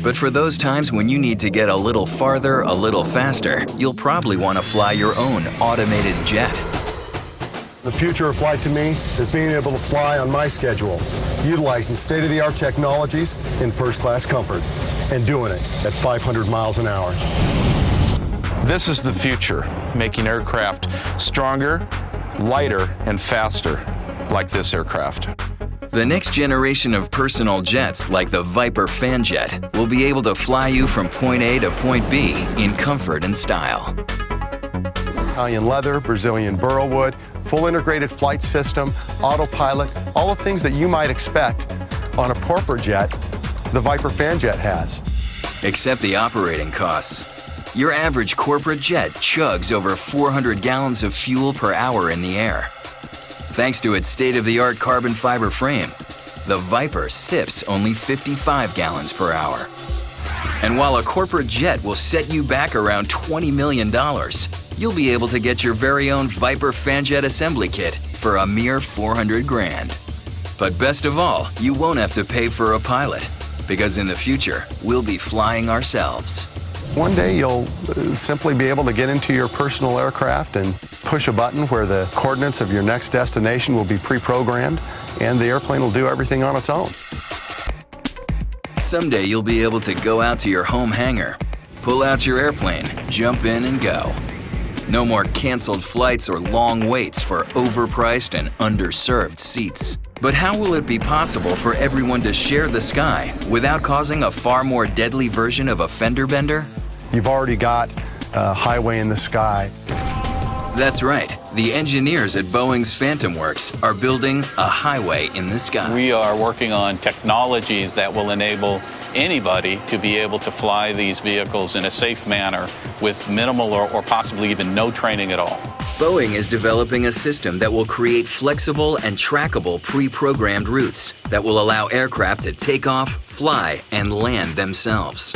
But for those times when you need to get a little farther, a little faster, you'll probably want to fly your own automated jet. The future of flight to me is being able to fly on my schedule, utilizing state-of-the-art technologies in first-class comfort, and doing it at 500 miles an hour. This is the future, making aircraft stronger, lighter, and faster, like this aircraft. The next generation of personal jets, like the Viper Fanjet, will be able to fly you from point A to point B in comfort and style. Italian leather, Brazilian burlwood, full integrated flight system, autopilot, all the things that you might expect on a corporate jet, the Viper Fanjet has. Except the operating costs. Your average corporate jet chugs over 400 gallons of fuel per hour in the air. Thanks to its state-of-the-art carbon fiber frame, the Viper sips only 55 gallons per hour. And while a corporate jet will set you back around $20 million, you'll be able to get your very own Viper Fanjet assembly kit for a mere 400 grand. But best of all, you won't have to pay for a pilot, because in the future, we'll be flying ourselves. One day you'll simply be able to get into your personal aircraft and push a button where the coordinates of your next destination will be pre-programmed, and the airplane will do everything on its own. Someday you'll be able to go out to your home hangar, pull out your airplane, jump in and go. No more canceled flights or long waits for overpriced and underserved seats. But how will it be possible for everyone to share the sky without causing a far more deadly version of a fender bender? You've already got a highway in the sky. That's right. The engineers at Boeing's Phantom Works are building a highway in the sky. We are working on technologies that will enable anybody to be able to fly these vehicles in a safe manner with minimal or possibly even no training at all. Boeing is developing a system that will create flexible and trackable pre-programmed routes that will allow aircraft to take off, fly, and land themselves.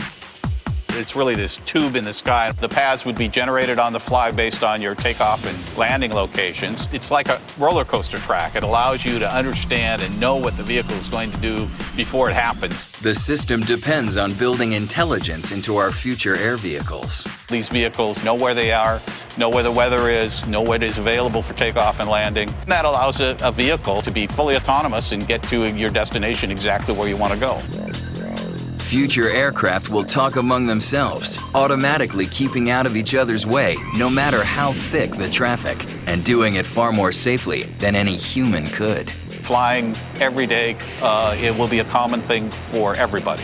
It's really this tube in the sky. The paths would be generated on the fly based on your takeoff and landing locations. It's like a roller coaster track. It allows you to understand and know what the vehicle is going to do before it happens. The system depends on building intelligence into our future air vehicles. These vehicles know where they are, know where the weather is, know what is available for takeoff and landing. And that allows a vehicle to be fully autonomous and get to your destination exactly where you want to go. Future aircraft will talk among themselves, automatically keeping out of each other's way no matter how thick the traffic, and doing it far more safely than any human could. Flying every day, it will be a common thing for everybody.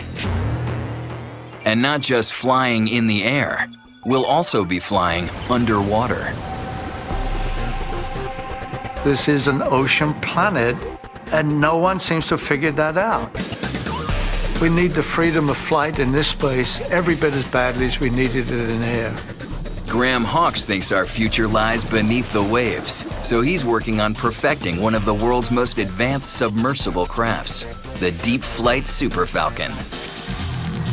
And not just flying in the air, we'll also be flying underwater. This is an ocean planet, and no one seems to have figured that out. We need the freedom of flight in this space every bit as badly as we needed it in air. Graham Hawkes thinks our future lies beneath the waves, so he's working on perfecting one of the world's most advanced submersible crafts, the Deep Flight Super Falcon.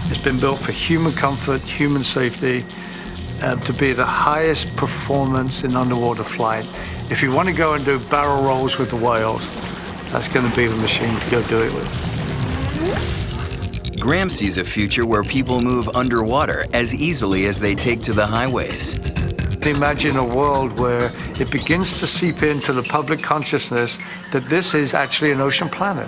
It's been built for human comfort, human safety, to be the highest performance in underwater flight. If you want to go and do barrel rolls with the whales, that's going to be the machine to go do it with. Graham sees a future where people move underwater as easily as they take to the highways. Imagine a world where it begins to seep into the public consciousness that this is actually an ocean planet.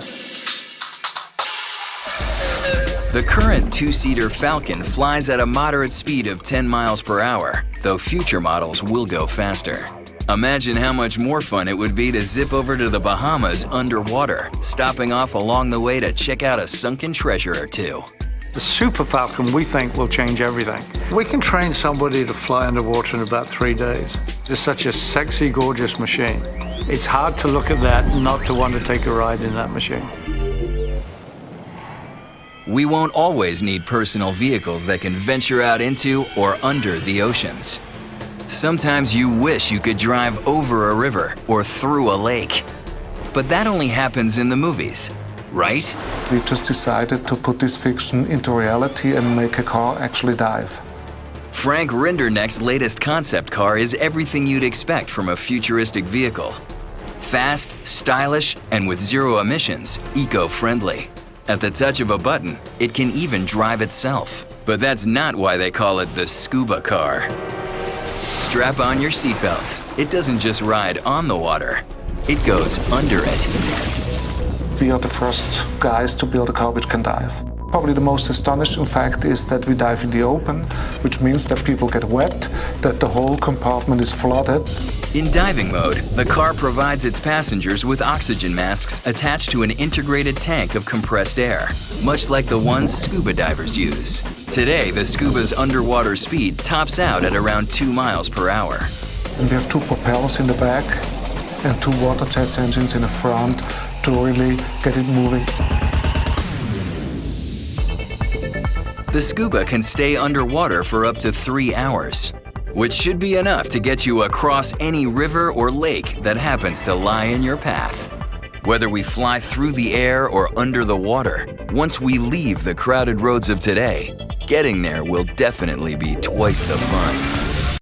The current two-seater Falcon flies at a moderate speed of 10 miles per hour, though future models will go faster. Imagine how much more fun it would be to zip over to the Bahamas underwater, stopping off along the way to check out a sunken treasure or two. The Super Falcon, we think, will change everything. We can train somebody to fly underwater in about 3 days. It's such a sexy, gorgeous machine. It's hard to look at that and not to want to take a ride in that machine. We won't always need personal vehicles that can venture out into or under the oceans. Sometimes you wish you could drive over a river or through a lake. But that only happens in the movies, right? We just decided to put this fiction into reality and make a car actually dive. Frank Rinderneck's latest concept car is everything you'd expect from a futuristic vehicle. Fast, stylish, and with zero emissions, eco-friendly. At the touch of a button, it can even drive itself. But that's not why they call it the scuba car. Strap on your seatbelts. It doesn't just ride on the water, it goes under it. We are the first guys to build a car which can dive. Probably the most astonishing fact is that we dive in the open, which means that people get wet, that the whole compartment is flooded. In diving mode, the car provides its passengers with oxygen masks attached to an integrated tank of compressed air, much like the ones scuba divers use. Today, the Scuba's underwater speed tops out at around 2 miles per hour. And we have 2 propellers in the back and 2 water jet engines in the front to really get it moving. The Scuba can stay underwater for up to 3 hours, which should be enough to get you across any river or lake that happens to lie in your path. Whether we fly through the air or under the water, once we leave the crowded roads of today, getting there will definitely be twice the fun.